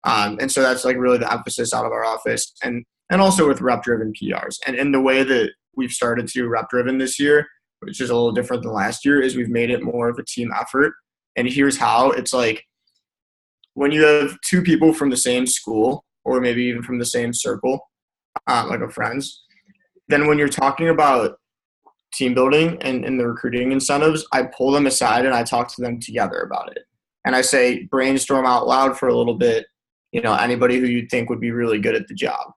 And so that's like really the emphasis out of our office, and also with rep-driven PRs. And in the way that we've started to do rep-driven this year, which is a little different than last year, is we've made it more of a team effort. And here's how. It's like when you have two people from the same school or maybe even from the same circle, like of friends, then when you're talking about team building and the recruiting incentives, I pull them aside and I talk to them together about it. And I say, brainstorm out loud for a little bit, anybody who you think would be really good at the job.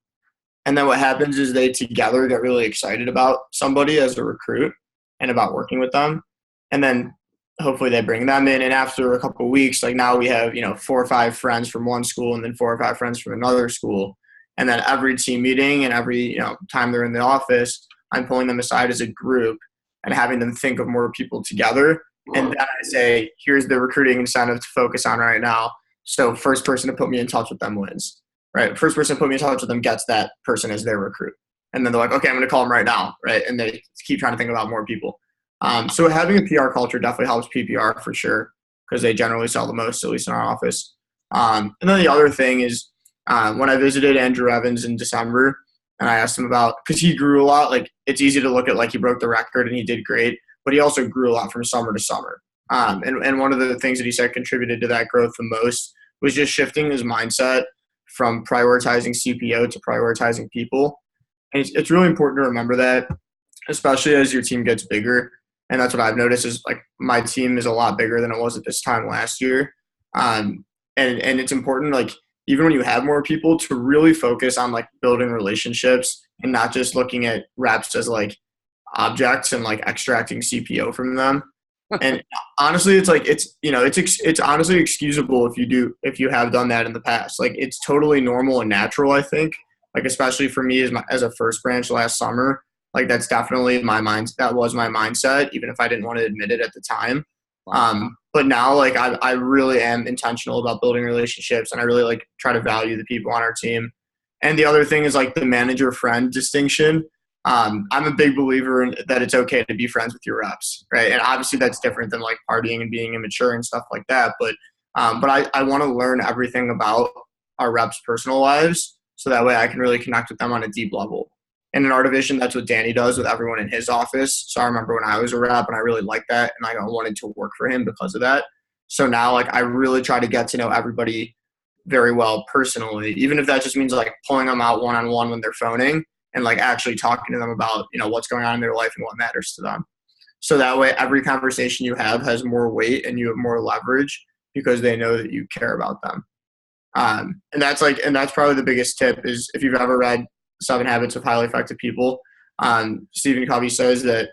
And then what happens is they together get really excited about somebody as a recruit and about working with them. And then hopefully they bring them in. And after a couple of weeks, like now we have, 4 or 5 friends from one school and then 4 or 5 friends from another school. And then every team meeting and every, time they're in the office, I'm pulling them aside as a group and having them think of more people together. And then I say, here's the recruiting incentive to focus on right now. So first person to put me in touch with them wins, right? First person to put me in touch with them gets that person as their recruit. And then they're like, okay, I'm going to call them right now, right? And they keep trying to think about more people. So having a PR culture definitely helps PPR for sure, because they generally sell the most, at least in our office. And then the other thing is when I visited Andrew Evans in December, and I asked him about, because he grew a lot, like it's easy to look at like he broke the record and he did great, but he also grew a lot from summer to summer. And one of the things that he said contributed to that growth the most was just shifting his mindset from prioritizing CPO to prioritizing people. And it's really important to remember that, especially as your team gets bigger. And that's what I've noticed is like my team is a lot bigger than it was at this time last year. And it's important, like even when you have more people, to really focus on like building relationships and not just looking at reps as like objects and like extracting CPO from them. And honestly, it's like, it's honestly excusable if you have done that in the past. Like it's totally normal and natural, I think, like, especially for me as a first branch last summer, like that's definitely that was my mindset, even if I didn't want to admit it at the time. But now like I really am intentional about building relationships, and I really like try to value the people on our team. And the other thing is like the manager friend distinction. I'm a big believer in that it's okay to be friends with your reps, right? And obviously that's different than like partying and being immature and stuff like that. But I want to learn everything about our reps' personal lives, so that way I can really connect with them on a deep level. And in our division, that's what Danny does with everyone in his office. So I remember when I was a rep and I really liked that, and I wanted to work for him because of that. So now like I really try to get to know everybody very well personally, even if that just means like pulling them out one-on-one when they're phoning and like actually talking to them about, what's going on in their life and what matters to them. So that way every conversation you have has more weight and you have more leverage because they know that you care about them. And that's probably the biggest tip is if you've ever read 7 Habits of Highly Effective People, Stephen Covey says that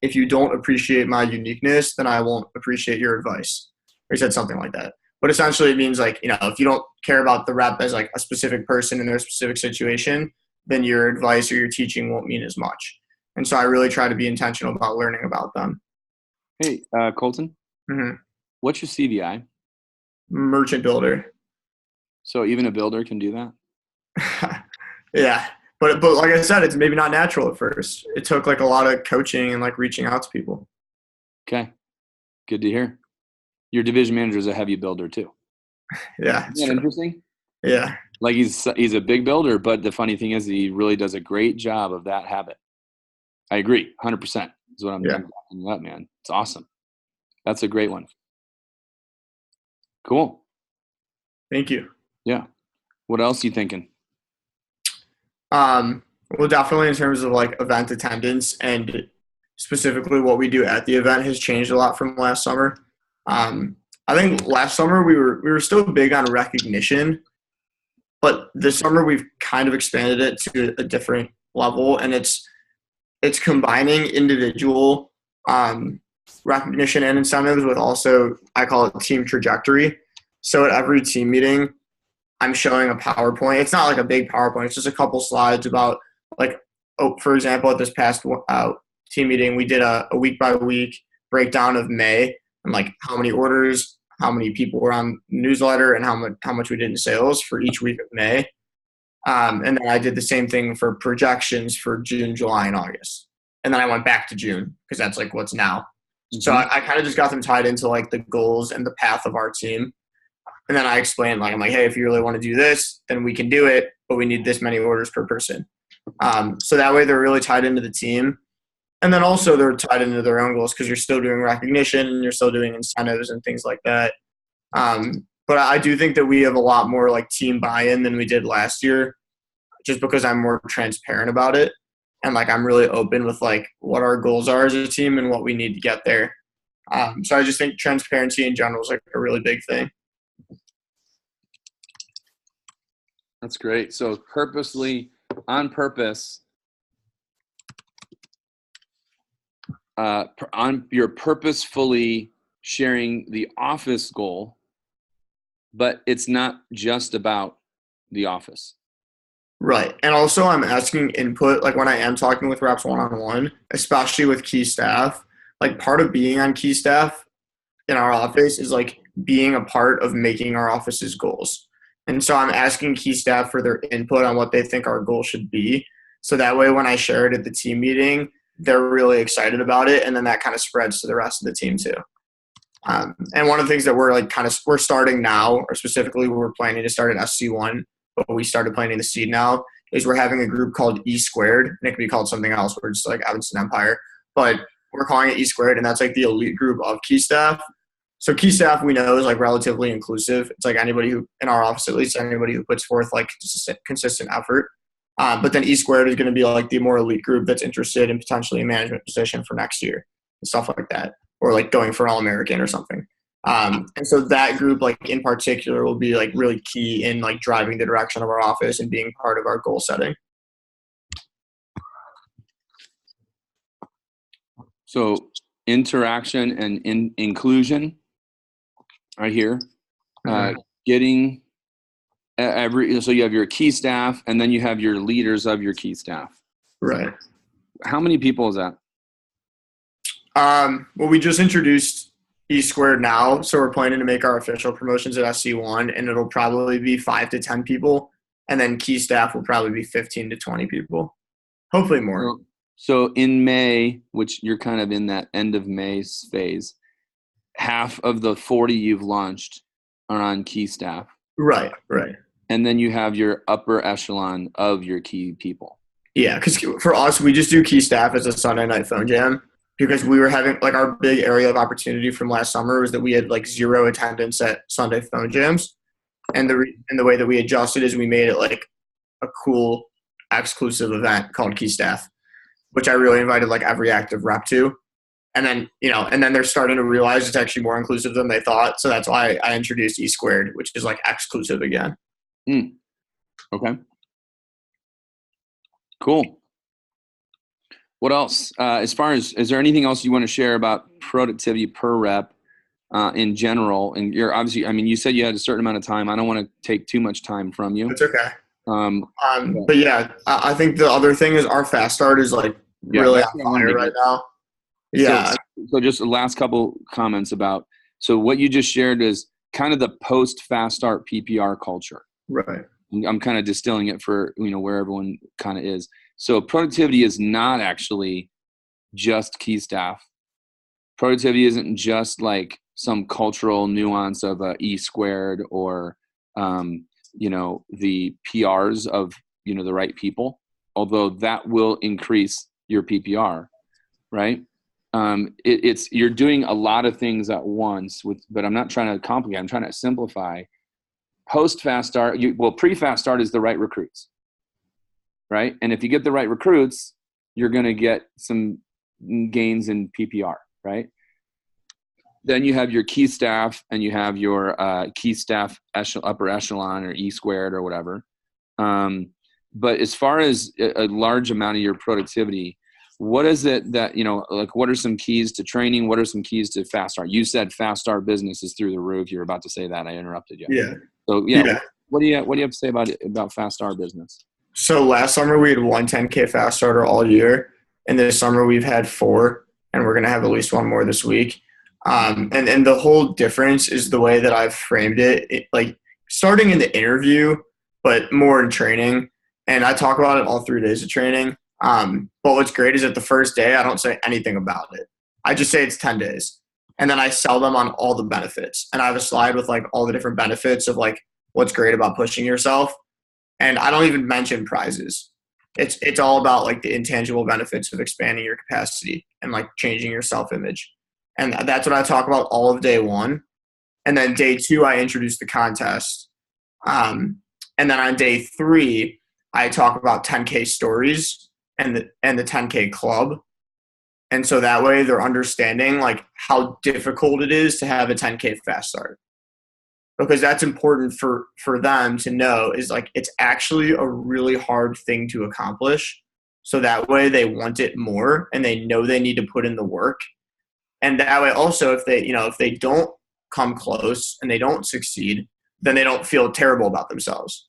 if you don't appreciate my uniqueness, then I won't appreciate your advice. Or he said something like that. But essentially it means like, if you don't care about the rep as like a specific person in their specific situation, then your advice or your teaching won't mean as much. And so I really try to be intentional about learning about them. Hey, Colton, What's your CDI? Merchant builder. So even a builder can do that? Yeah. But like I said, it's maybe not natural at first. It took like a lot of coaching and like reaching out to people. Okay. Good to hear. Your division manager is a heavy builder too. Yeah. Isn't that interesting? Yeah. Like he's a big builder, but the funny thing is he really does a great job of that habit. I agree. 100% is what I'm talking about, man. It's awesome. That's a great one. Cool. Thank you. Yeah. What else are you thinking? Well, definitely in terms of like event attendance and specifically what we do at the event has changed a lot from last summer. I think last summer we were still big on recognition, but this summer we've kind of expanded it to a different level, and it's combining individual recognition and incentives with also, I call it team trajectory. So at every team meeting, I'm showing a PowerPoint. It's not like a big PowerPoint. It's just a couple slides about like, for example, at this past team meeting, we did a week by week breakdown of May and like how many orders, how many people were on the newsletter, and how much we did in sales for each week of May. And then I did the same thing for projections for June, July, and August. And then I went back to June because that's like what's now. Mm-hmm. So I kind of just got them tied into like the goals and the path of our team. And then I explain, like, I'm like, hey, if you really want to do this, then we can do it, but we need this many orders per person. So that way they're really tied into the team. And then also they're tied into their own goals because you're still doing recognition and you're still doing incentives and things like that. But I do think that we have a lot more like team buy-in than we did last year, just because I'm more transparent about it. And like I'm really open with like what our goals are as a team and what we need to get there. So I just think transparency in general is like a really big thing. That's great. So purposely, on purpose, you're purposefully sharing the office goal, but it's not just about the office. Right. And also I'm asking input, like when I am talking with reps one-on-one, especially with key staff, like part of being on key staff in our office is like being a part of making our office's goals. And so I'm asking key staff for their input on what they think our goal should be. So that way when I share it at the team meeting, they're really excited about it. And then that kind of spreads to the rest of the team too. And one of the things that we're starting now, or specifically we're planning to start at SC1, but we started planning the seed now, is we're having a group called E Squared. And it could be called something else. We're just like Evanston Empire. But we're calling it E Squared, and that's like the elite group of key staff. So key staff we know is like relatively inclusive. It's like anybody who, in our office at least, anybody who puts forth like consistent effort. But then E Squared is going to be like the more elite group that's interested in potentially a management position for next year and stuff like that, or like going for an All-American or something. And so that group, like in particular, will be like really key in like driving the direction of our office and being part of our goal setting. So interaction and inclusion right here. Getting so you have your key staff and then you have your leaders of your key staff. Right. How many people is that? Well, we just introduced E Squared now, so we're planning to make our official promotions at SC1, and it'll probably be 5 to 10 people, and then key staff will probably be 15 to 20 people, hopefully more. So in May, which you're kind of in that end of May phase, half of the 40 you've launched are on key staff. Right. And then you have your upper echelon of your key people. Yeah, because for us, we just do key staff as a Sunday night phone jam because we were having like our big area of opportunity from last summer was that we had like 0 attendance at Sunday phone jams. And the way that we adjusted is we made it like a cool exclusive event called Key Staff, which I really invited like every active rep to. And then, and then they're starting to realize it's actually more inclusive than they thought. So that's why I introduced E Squared, which is like exclusive again. Okay. Cool. What else? As far as, is there anything else you want to share about productivity per rep in general? And you're obviously, I mean, you said you had a certain amount of time. I don't want to take too much time from you. It's okay. But yeah, I think the other thing is our fast start is like really on fire right now. Yeah. So just the last couple comments about, so what you just shared is kind of the post fast start PPR culture. Right. I'm kind of distilling it for, where everyone kind of is. So productivity is not actually just key staff. Productivity isn't just like some cultural nuance of E Squared or, the PRs of, the right people, although that will increase your PPR, right? It's you're doing a lot of things at once but I'm not trying to complicate. I'm trying to simplify. Post fast start, pre-fast start is the right recruits, right? And if you get the right recruits, you're going to get some gains in PPR, right? Then you have your key staff and you have your key staff upper echelon or E Squared or whatever. But as far as a large amount of your productivity, what is it that, like what are some keys to training? What are some keys to fast start? You said fast start business is through the roof. You're about to say that. I interrupted you. Yeah. So what do you have to say about fast start business? So last summer we had 1 10K fast starter all year. And this summer we've had 4, and we're going to have at least 1 more this week. And the whole difference is the way that I've framed it, like starting in the interview, but more in training. And I talk about it all 3 days of training. But what's great is that the first day I don't say anything about it. I just say it's 10 days. And then I sell them on all the benefits. And I have a slide with like all the different benefits of like what's great about pushing yourself. And I don't even mention prizes. It's all about like the intangible benefits of expanding your capacity and like changing your self-image. And that's what I talk about all of day one. And then day two, I introduce the contest. And then on day three, I talk about 10K stories and the 10K club. And so that way they're understanding like how difficult it is to have a 10K fast start. Because that's important for them to know is like it's actually a really hard thing to accomplish. So that way they want it more and they know they need to put in the work. And that way also if they don't come close and they don't succeed, then they don't feel terrible about themselves.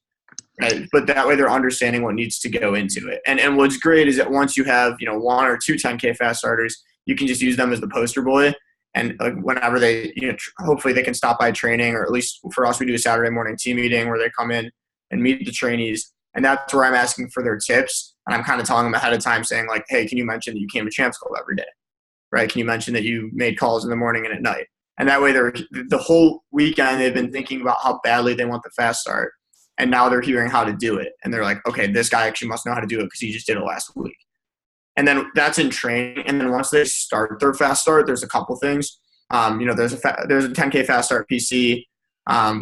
Right? But that way they're understanding what needs to go into it. And what's great is that once you have, one or two 10K fast starters, you can just use them as the poster boy. And like whenever they, hopefully they can stop by training, or at least for us, we do a Saturday morning team meeting where they come in and meet the trainees. And that's where I'm asking for their tips. And I'm kind of telling them ahead of time saying like, hey, can you mention that you came to Champs Club every day? Right? Can you mention that you made calls in the morning and at night? And that way the whole weekend they've been thinking about how badly they want the fast start. And now they're hearing how to do it. And they're like, okay, this guy actually must know how to do it because he just did it last week. And then that's in training. And then once they start their fast start, there's a couple things. There's a 10K fast start PC,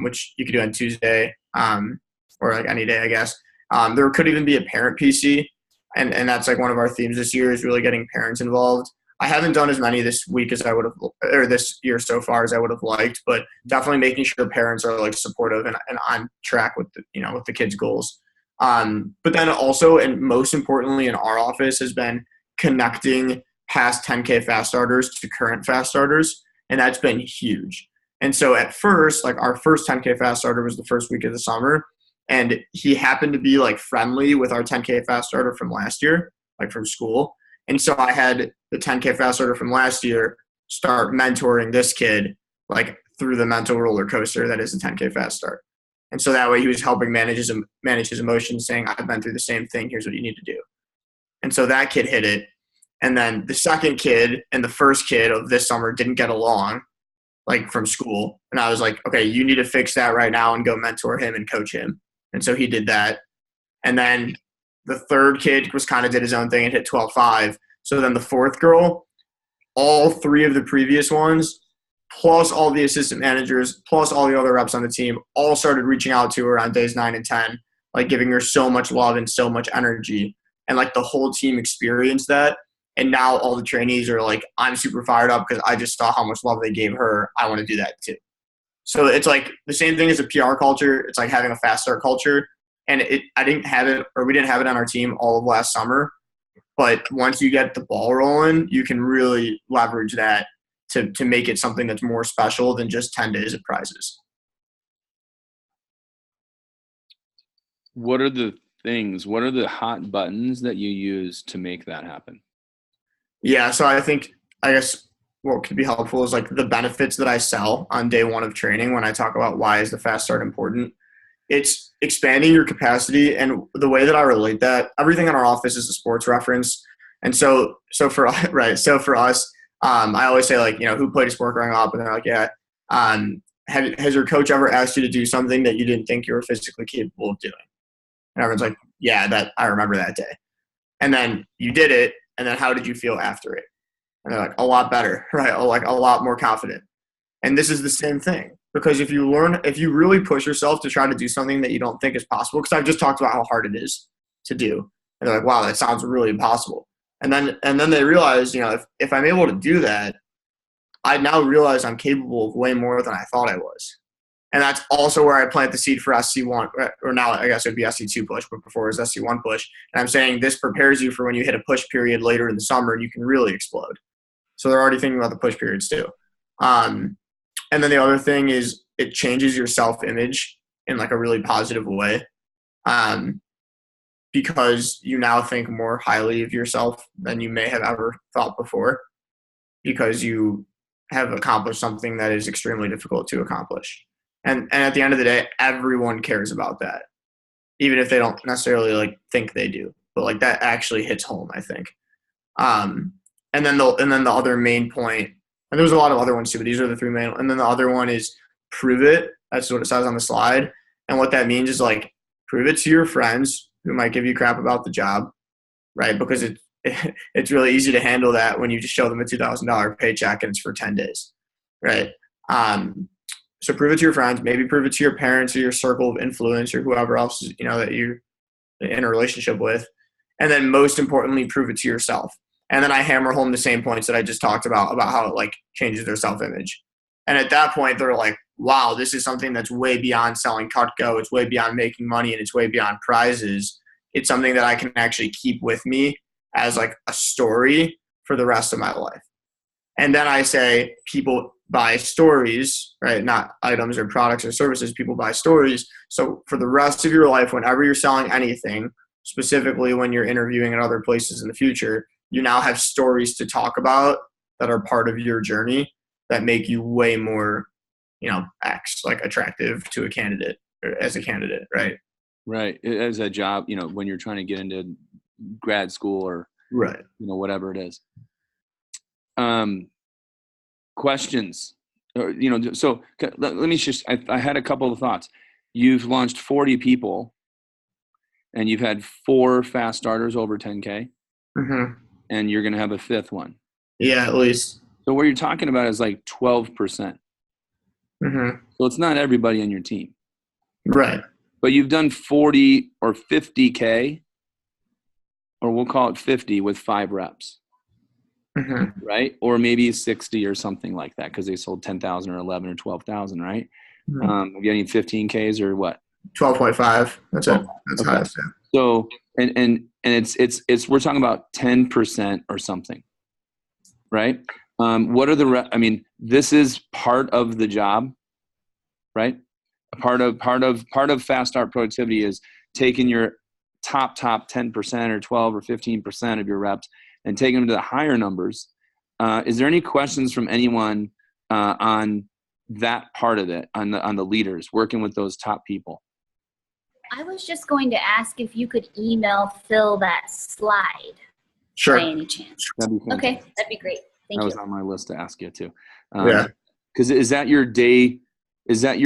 which you could do on Tuesday or like any day, I guess. There could even be a parent PC. And that's like one of our themes this year is really getting parents involved. I haven't done as many this week as I would have, or this year so far as I would have liked, but definitely making sure parents are like supportive and on track with with the kids' goals. But then also, and most importantly in our office, has been connecting past 10K fast starters to current fast starters. And that's been huge. And so at first, like our first 10K fast starter was the first week of the summer. And he happened to be like friendly with our 10K fast starter from last year, like from school. And so I had the 10K fast starter from last year start mentoring this kid like through the mental roller coaster that is the 10K fast start. And so that way he was helping manage his emotions, saying, I've been through the same thing. Here's what you need to do. And so that kid hit it. And then the second kid and the first kid of this summer didn't get along, like from school. And I was like, okay, you need to fix that right now and go mentor him and coach him. And so he did that. And then the third kid did his own thing and hit 12.5. So then the fourth girl, all three of the previous ones, plus all the assistant managers, plus all the other reps on the team, all started reaching out to her on days 9 and 10, like giving her so much love and so much energy. And like the whole team experienced that. And now all the trainees are like, I'm super fired up because I just saw how much love they gave her. I want to do that too. So it's like the same thing as a PR culture. It's like having a fast start culture. And we didn't have it on our team all of last summer. But once you get the ball rolling, you can really leverage that to make it something that's more special than just 10 days of prizes. What are the hot buttons that you use to make that happen? Yeah, so I guess what could be helpful is like the benefits that I sell on day one of training when I talk about why is the fast start important. It's expanding your capacity, and the way that I relate that, everything in our office is a sports reference. And so for us, I always say like, who played a sport growing up? And they're like, yeah. Has your coach ever asked you to do something that you didn't think you were physically capable of doing? And everyone's like, yeah, that I remember that day. And then you did it. And then how did you feel after it? And they're like, a lot better, right? Like a lot more confident. And this is the same thing. Because if you really push yourself to try to do something that you don't think is possible, because I've just talked about how hard it is to do. And they're like, wow, that sounds really impossible. And then they realize, if I'm able to do that, I now realize I'm capable of way more than I thought I was. And that's also where I plant the seed for SC1, or now I guess it would be SC2 push, but before it was SC1 push. And I'm saying this prepares you for when you hit a push period later in the summer and you can really explode. So they're already thinking about the push periods too. And then the other thing is it changes your self-image in like a really positive way, because you now think more highly of yourself than you may have ever thought before, because you have accomplished something that is extremely difficult to accomplish. And at the end of the day, everyone cares about that, even if they don't necessarily like think they do. But like that actually hits home, I think. And then the other main point And there's a lot of other ones too, but these are the three main. And then the other one is prove it. That's what it says on the slide. And what that means is like prove it to your friends who might give you crap about the job, right? Because it's really easy to handle that when you just show them a $2,000 paycheck and it's for 10 days, right? So prove it to your friends, maybe prove it to your parents or your circle of influence or whoever else, that you're in a relationship with. And then most importantly, prove it to yourself. And then I hammer home the same points that I just talked about how it like changes their self-image. And at that point, they're like, wow, this is something that's way beyond selling Cutco. It's way beyond making money, and it's way beyond prizes. It's something that I can actually keep with me as like a story for the rest of my life. And then I say people buy stories, right? Not items or products or services. People buy stories. So for the rest of your life, whenever you're selling anything, specifically when you're interviewing at other places in the future, you now have stories to talk about that are part of your journey that make you way more, like attractive to a candidate or as a candidate, right? Right. As a job, when you're trying to get into grad school or, right, whatever it is. Questions, so let me just, I had a couple of thoughts. You've launched 40 people and you've had 4 fast starters over 10K. Mm-hmm. And you're going to have a 5th one. Yeah, at least. So what you're talking about is like 12%. Mm-hmm. So it's not everybody on your team. Right. But you've done 40 or 50K, or we'll call it 50 with 5 reps. Mm-hmm. Right? Or maybe 60 or something like that because they sold 10,000 or 11 or 12,000, right? Mm-hmm. Getting 15Ks or what? 12.5. That's it. That's okay. highest. Yeah. So, and it's we're talking about 10% or something, right? What are the, this is part of the job, right? Part of fast start productivity is taking your top 10% or 12 or 15% of your reps and taking them to the higher numbers. Is there any questions from anyone on that part of it, on the leaders, working with those top people? I was just going to ask if you could email Phil that slide. Sure. By any chance. Okay, that'd be great. Thank you. That was on my list to ask you too. Yeah. Because is that your day? Is that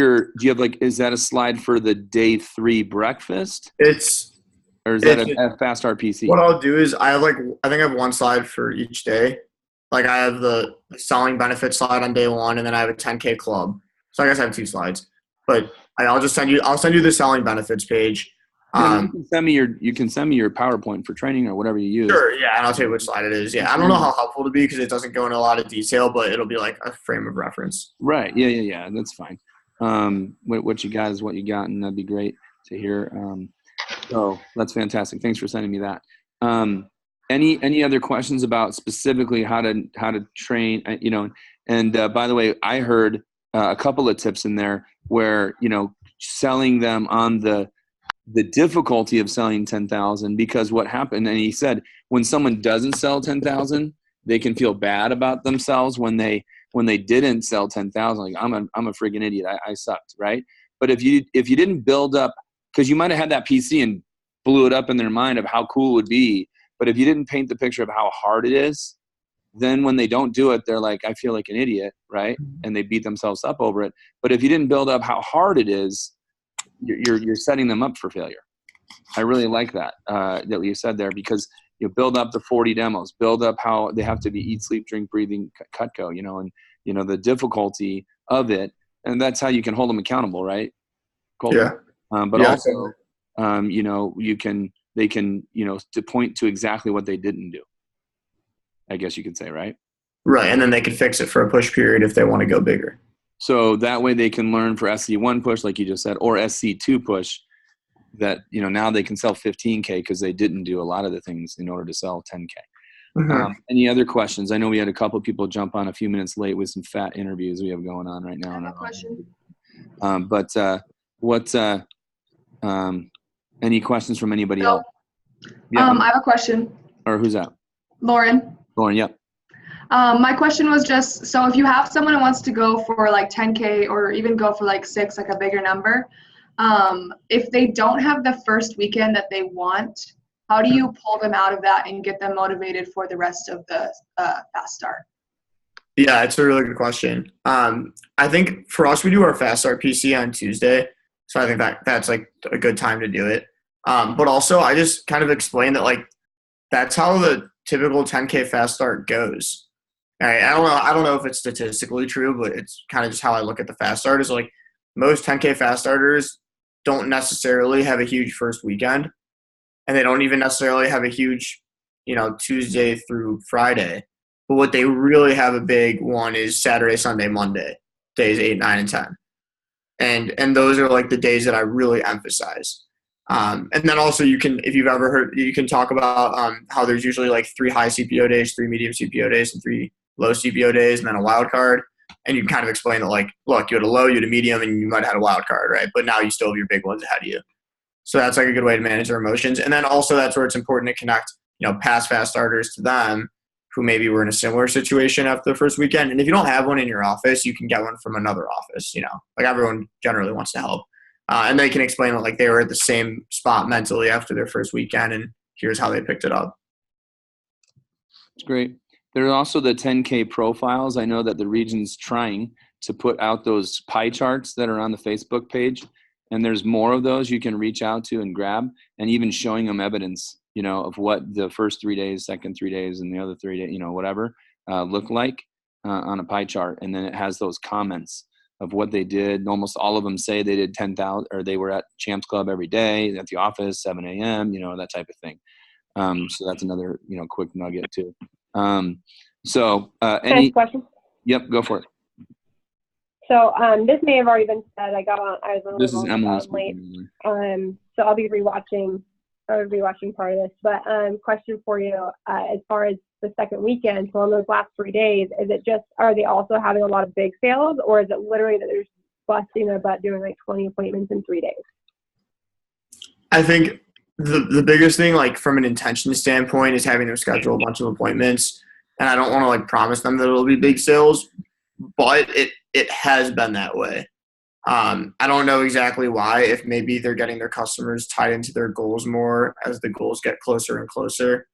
is that a slide for the day 3 breakfast? Or is that a fast RPC? What I'll do is I think I have one slide for each day. Like I have the selling benefit slide on day 1, and then I have a 10K club. So I guess I have 2 slides. But I'll send you the selling benefits page. You can send me your PowerPoint for training or whatever you use. Sure, yeah, and I'll tell you which slide it is. Yeah, I don't know how helpful it'll be because it doesn't go into a lot of detail, but it'll be like a frame of reference. Right. Yeah. That's fine. What you got is what you got, and that'd be great to hear. So that's fantastic. Thanks for sending me that. Any other questions about specifically how to train? And by the way, I heard a couple of tips in there where selling them on the difficulty of selling 10,000, because what happened, and he said when someone doesn't sell 10,000, they can feel bad about themselves when they didn't sell 10,000. Like I'm a friggin' idiot. I sucked, right? But if you didn't build up, because you might have had that PC and blew it up in their mind of how cool it would be, but if you didn't paint the picture of how hard it is, then when they don't do it, they're like, I feel like an idiot, right? And they beat themselves up over it. But if you didn't build up how hard it is, you're setting them up for failure. I really like that that you said there, because you build up the 40 demos, build up how they have to be eat, sleep, drink, breathing, Cutco, and the difficulty of it, and that's how you can hold them accountable, right? Colton? Yeah. But also, they can to point to exactly what they didn't do, I guess you could say, right? Right, and then they can fix it for a push period if they want to go bigger. So that way they can learn for SC1 push, like you just said, or SC2 push, that now they can sell 15K because they didn't do a lot of the things in order to sell 10K. Mm-hmm. Any other questions? I know we had a couple of people jump on a few minutes late with some fat interviews we have going on right now. I have a question. Any questions from anybody Bill. else? Yeah. I have a question. Or who's that? Lauren. Lauren, yep. My question was just, so if you have someone who wants to go for like 10K or even go for like 6, like a bigger number, if they don't have the first weekend that they want, how do you pull them out of that and get them motivated for the rest of the fast start? Yeah, it's a really good question. I think for us, we do our fast start PC on Tuesday, so I think that's like a good time to do it. But also, I just kind of explained that like that's how the typical 10K fast start goes. All right, I don't know if it's statistically true, but it's kind of just how I look at the fast start. Is like most 10K fast starters don't necessarily have a huge first weekend, and they don't even necessarily have a huge, Tuesday through Friday. But what they really have a big one is Saturday, Sunday, Monday, days 8, 9, and 10. And those are like the days that I really emphasize. And then also you can, if you've ever heard, you can talk about how there's usually like 3 high CPO days, 3 medium CPO days, and 3 low CPO days, and then a wild card. And you can kind of explain that like, look, you had a low, you had a medium, and you might have had a wild card, right? But now you still have your big ones ahead of you. So that's like a good way to manage their emotions. And then also that's where it's important to connect, past fast starters to them who maybe were in a similar situation after the first weekend. And if you don't have one in your office, you can get one from another office, like everyone generally wants to help. And they can explain that like they were at the same spot mentally after their first weekend, and here's how they picked it up. It's great. There are also the 10K profiles. I know that the region's trying to put out those pie charts that are on the Facebook page, and there's more of those you can reach out to and grab, and even showing them evidence, of what the first 3 days, second 3 days, and the other 3 days, whatever, look like on a pie chart. And then it has those comments of what they did. Almost all of them say they did 10,000, or they were at Champs Club every day, at the office, 7 a.m., that type of thing. So that's another, quick nugget too. Any question? Yep, go for it. So this may have already been said. I was on This is Emily late. speaking. So I'll be rewatching part of this. But question for you, as far as the second weekend, so on those last 3 days, are they also having a lot of big sales, or is it literally that they're busting their butt doing like 20 appointments in 3 days? I think the biggest thing, like from an intention standpoint, is having them schedule a bunch of appointments. And I don't want to like promise them that it'll be big sales, but it has been that way. I don't know exactly why, if maybe they're getting their customers tied into their goals more as the goals get closer and closer.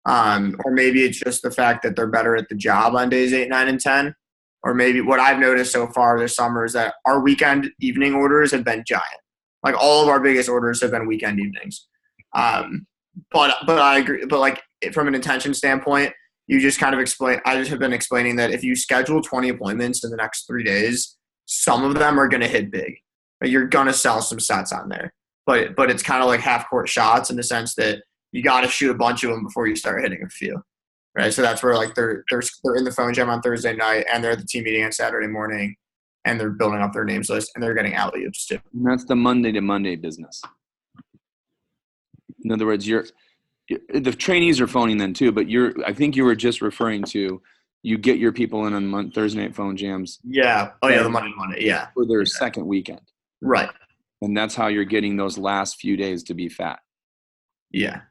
Or maybe it's just the fact that they're better at the job on days 8, 9, and 10. Or maybe what I've noticed so far this summer is that our weekend evening orders have been giant. Like all of our biggest orders have been weekend evenings. But I agree. But like from an intention standpoint, you just kind of I just have been explaining that if you schedule 20 appointments in the next 3 days, some of them are going to hit big. You're going to sell some sets on there. But it's kind of like half court shots in the sense that you got to shoot a bunch of them before you start hitting a few. Right. So that's where like they're in the phone jam on Thursday night, and they're at the team meeting on Saturday morning, and they're building up their names list, and they're getting alley-oops too. And that's the Monday to Monday business. In other words, the trainees are phoning then too, but I think you were just referring to, you get your people in on Thursday night phone jams. Yeah. Oh yeah, the Monday. Yeah. For their second weekend. Right. And that's how you're getting those last few days to be fat. Yeah.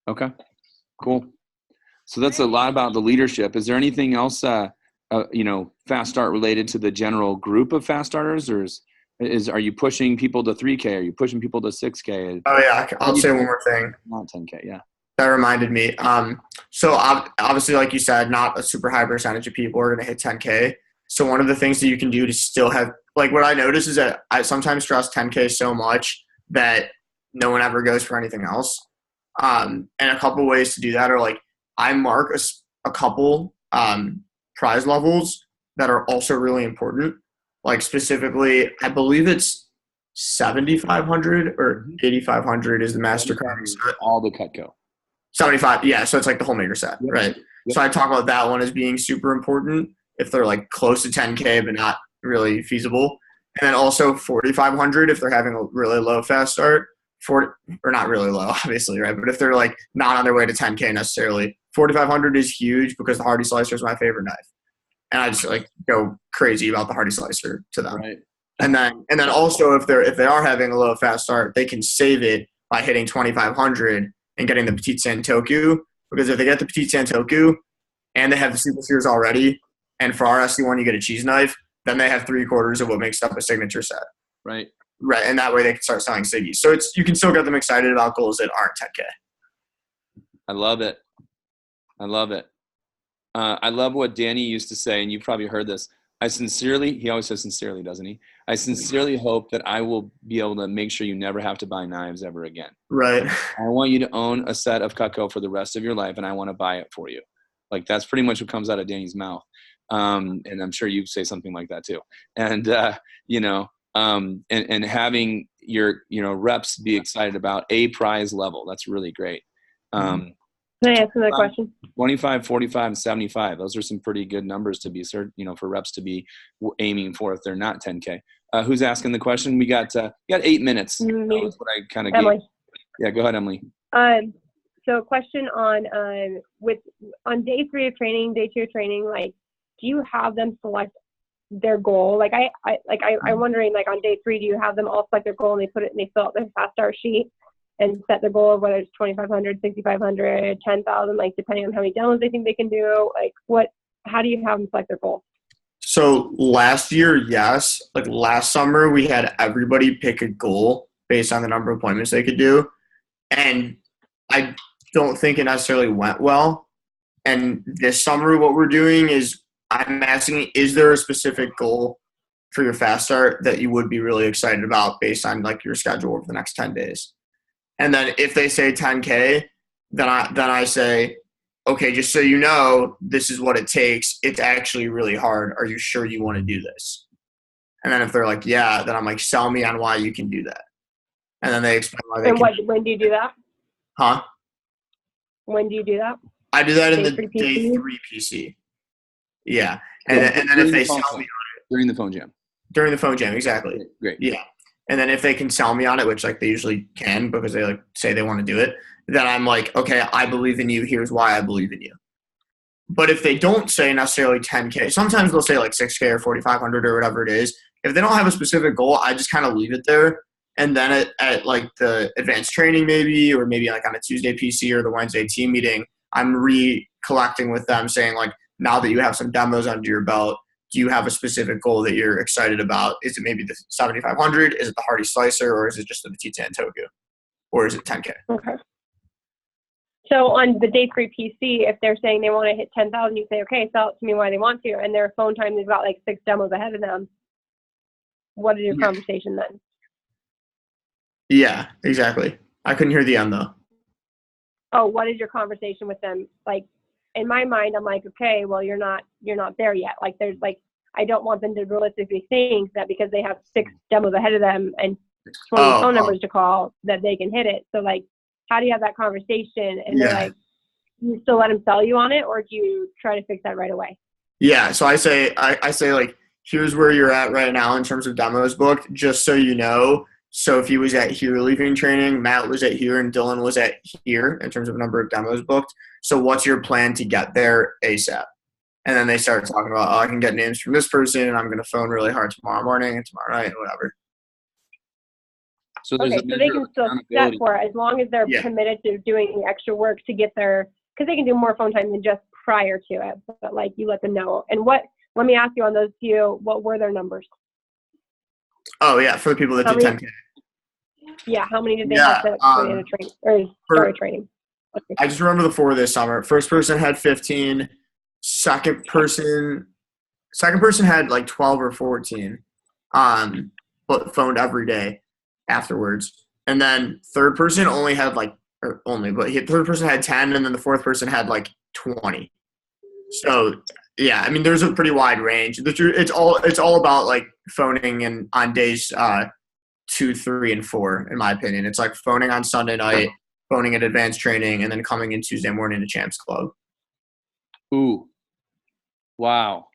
Okay. Cool. So that's a lot about the leadership. Is there anything else, fast start related to the general group of fast starters, or are you pushing people to 3K? Are you pushing people to 6K? Oh yeah, I'll say one more thing. Not 10K, yeah. That reminded me. So obviously, like you said, not a super high percentage of people are going to hit 10K. So one of the things that you can do to still have, like what I notice is that I sometimes trust 10K so much that no one ever goes for anything else. And a couple ways to do that are like I mark a couple prize levels that are also really important. Like specifically, I believe it's 7,500 or 8,500 is the MasterCard. All the Cutco. 75, yeah. So it's like the whole maker set, Yep. right? Yep. So I talk about that one as being super important if they're like close to 10K but not really feasible. And then also 4,500 if they're having a really low fast start. Or not really low, obviously, right? But if they're like not on their way to 10K necessarily, 4,500 is huge because the Hardy Slicer is my favorite knife. And I just like go crazy about the Hardy Slicer to them. Right. And then also if they are having a low fast start, they can save it by hitting 2,500 and getting the Petite Santoku, because if they get the Petite Santoku and they have the Super Series already, and for our SD1 you get a cheese knife, then they have 3/4 of what makes up a signature set. Right. Right, and that way they can start selling Siggies. So you can still get them excited about goals that aren't 10K. I love it. I love what Danny used to say, and you've probably heard this. He always says sincerely, doesn't he? I sincerely hope that I will be able to make sure you never have to buy knives ever again. Right. I want you to own a set of Cutco for the rest of your life, and I want to buy it for you. Like, that's pretty much what comes out of Danny's mouth. And I'm sure you say something like that too. And, and having your, reps be excited about a prize level. That's really great. Can I ask another question? 25, 45, and 75. Those are some pretty good numbers to be, for reps to be aiming for if they're not 10K. Who's asking the question? We got 8 minutes. That's what I kind of gave. Yeah, go ahead, Emily. So question on day 3 of training, day 2 of training, like, do you have them select their goal? Like I'm wondering, like, on day 3, do you have them all select their goal and they fill out their fast start sheet and set the goal of whether it's 2,500, 6,500, 10,000, like, depending on how many demos they think they can do? Like, how do you have them select their goal? So last year, yes. Like last summer, we had everybody pick a goal based on the number of appointments they could do. And I don't think it necessarily went well. And this summer, what we're doing is I'm asking, is there a specific goal for your fast start that you would be really excited about based on like your schedule over the next 10 days? And then if they say 10K, then I say, okay, just so you know, this is what it takes. It's actually really hard. Are you sure you want to do this? And then if they're like, yeah, then I'm like, sell me on why you can do that. And then they explain why they can. And when do you do that? Huh? When do you do that? I do that in the day 3 PC. Yeah. And then if they sell me on it. During the phone jam. During the phone jam, exactly. Great. Yeah. And then if they can sell me on it, which like they usually can because they like say they want to do it, then I'm like, okay, I believe in you. Here's why I believe in you. But if they don't say necessarily 10K, sometimes they'll say like 6K or 4,500 or whatever it is. If they don't have a specific goal, I just kind of leave it there. And then at like the advanced training maybe, or maybe like on a Tuesday PC or the Wednesday team meeting, I'm recollecting with them saying like, now that you have some demos under your belt, do you have a specific goal that you're excited about? Is it maybe the 7,500? Is it the Hardy Slicer? Or is it just the Batista and Toku? Or is it 10K? Okay. So on the day 3 PC, if they're saying they want to hit 10,000, you say, okay, sell it to me why they want to. And their phone time, they've got like 6 demos ahead of them. What is your conversation then? Yeah, exactly. I couldn't hear the end though. Oh, what is your conversation with them? Like, in my mind, I'm like, okay, well, you're not there yet. Like, there's like, I don't want them to realistically think that because they have 6 demos ahead of them and 20 phone numbers to call that they can hit it. So like, how do you have that conversation? And they're like, you still let them sell you on it, or do you try to fix that right away? Yeah. So I say like, here's where you're at right now in terms of demos booked, just so you know. So if he was at here leaving training, Matt was at here, and Dylan was at here in terms of number of demos booked. So what's your plan to get there ASAP? And then they start talking about, I can get names from this person, and I'm going to phone really hard tomorrow morning and tomorrow night and whatever. So so they can still set for it as long as they're committed to doing the extra work to get there, because they can do more phone time than just prior to it. But like, you let them know. And let me ask you on those few, what were their numbers? Oh yeah, for the people that did 10K. Yeah, how many did they have to put in a training or start training? Okay. I just remember the 4 this summer. First person had 15. Second person had like 12 or 14. But phoned every day afterwards. And then third person third person had 10, and then the fourth person had like 20. So yeah, I mean, there's a pretty wide range. It's all about like phoning and on days 2, 3, and 4, in my opinion. It's like phoning on Sunday night, phoning at advanced training, and then coming in Tuesday morning to Champs Club. Ooh. Wow.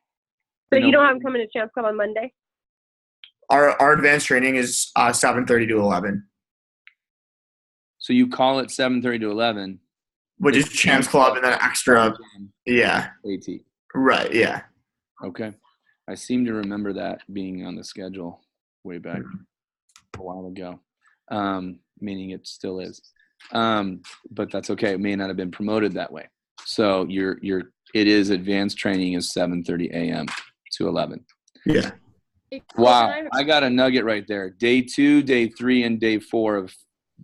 So you don't have them coming to Champs Club on Monday? Our advanced training is 7:30 to 11. So you call it 7:30 to 11. Which is Champs Club and then extra. Yeah. AT. Right, yeah. Okay. I seem to remember that being on the schedule way back a while ago, meaning it still is. But that's okay. It may not have been promoted that way. So it is advanced training is 7:30 a.m. to 11. Yeah. Wow. I got a nugget right there. Day 2, day 3, and day 4 of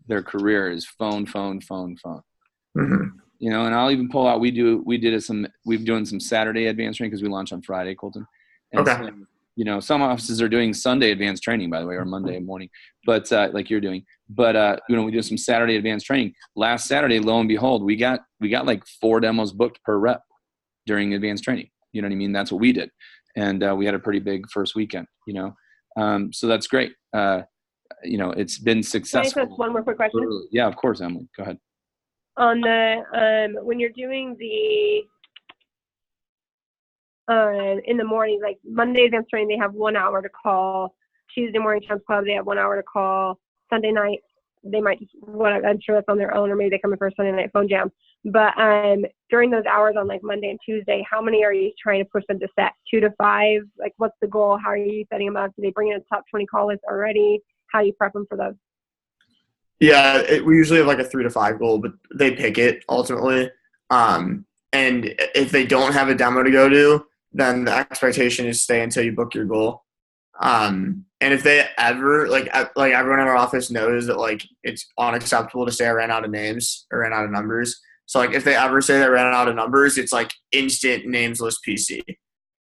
their career is phone. Mm-hmm. You know, and I'll even pull out. We've doing some Saturday advanced training because we launch on Friday, Colton. And Okay. so, you know, some offices are doing Sunday advanced training, by the way, or Monday morning, but like you're doing. But you know, we do some Saturday advanced training. Last Saturday, lo and behold, we got like 4 demos booked per rep during advanced training. You know what I mean? That's what we did, and we had a pretty big first weekend. You know, so that's great. You know, it's been successful. Can I ask one more quick question? Yeah, of course, Emily. Go ahead. On the when you're doing the in the morning, like Monday advanced training, they have 1 hour to call. Tuesday morning Champs Club, they have 1 hour to call. Sunday night, they might just, I'm sure that's on their own, or maybe they come in for a Sunday night phone jam. But during those hours on like Monday and Tuesday, how many are you trying to push them to set? 2 to 5? Like, what's the goal? How are you setting them up? Do they bring in a top 20 call list already? How do you prep them for those? Yeah, we usually have like a 3 to 5 goal, but they pick it ultimately. And if they don't have a demo to go to, then the expectation is stay until you book your goal. And if they ever like everyone in our office knows that like it's unacceptable to say I ran out of names or ran out of numbers. So like if they ever say they ran out of numbers, it's like instant names list PC.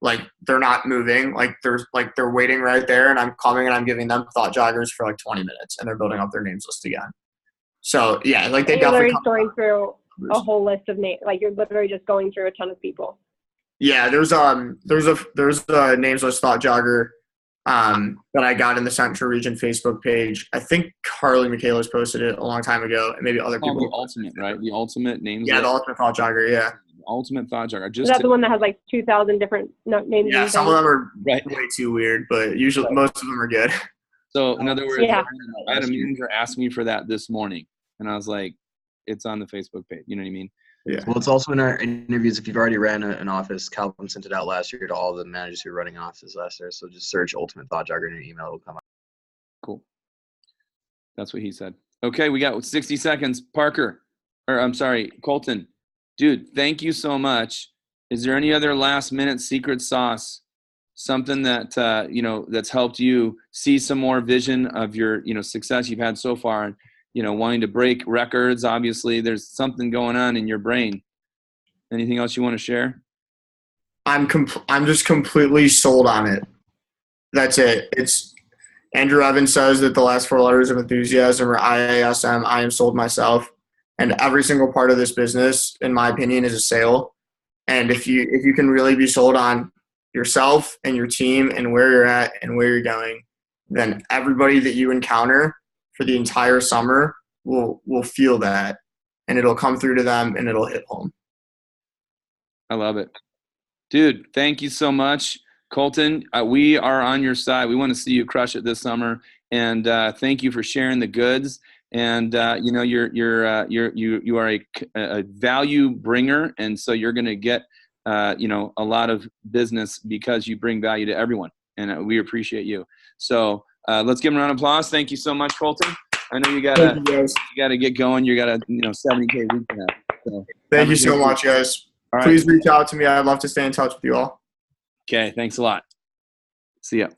Like they're not moving, they're waiting right there, and I'm coming and I'm giving them thought joggers for like 20 minutes, and they're building up their names list again. So yeah, like they you're definitely literally going through a whole list of names. Like you're literally just going through a ton of people. Yeah, there's a names list thought jogger that I got in the Central Region Facebook page. I think Carly Michaela's posted it a long time ago, and maybe other people. The ultimate, right? The ultimate names. Yeah, the ultimate thought jogger. Yeah. Ultimate thought jogger. Is that the one that has like 2,000 different names? Yeah, some of them are right. way too weird, but usually most of them are good. So in other words, yeah. I had a manager ask me for that this morning, and I was like, "It's on the Facebook page." You know what I mean? Yeah. Well, it's also in our interviews. If you've already ran an office, Calvin sent it out last year to all the managers who were running offices last year. So just search Ultimate Thought Jogger in your email. It'll come up. Cool. That's what he said. Okay, we got 60 seconds. Parker, or I'm sorry, Colton. Dude, thank you so much. Is there any other last minute secret sauce? Something that, you know, that's helped you see some more vision of your, you know, success you've had so far, and, you know, wanting to break records. Obviously, there's something going on in your brain. Anything else you want to share? I'm just completely sold on it. That's it. It's Andrew Evans says that the last 4 letters of enthusiasm are IASM. I am sold myself. And every single part of this business, in my opinion, is a sale. And if you can really be sold on yourself and your team and where you're at and where you're going, then everybody that you encounter for the entire summer will feel that, and it'll come through to them and it'll hit home. I love it. Dude, thank you so much. Colton, we are on your side. We want to see you crush it this summer. And thank you for sharing the goods. And you know, you are a value bringer, and so you're going to get you know, a lot of business because you bring value to everyone, and we appreciate you. So let's give him a round of applause. Thank you so much, Colton. I know you gotta get going. You got a 70K week now. So thank you so much, guys. Please reach out to me. I'd love to stay in touch with you all. Okay, thanks a lot. See ya.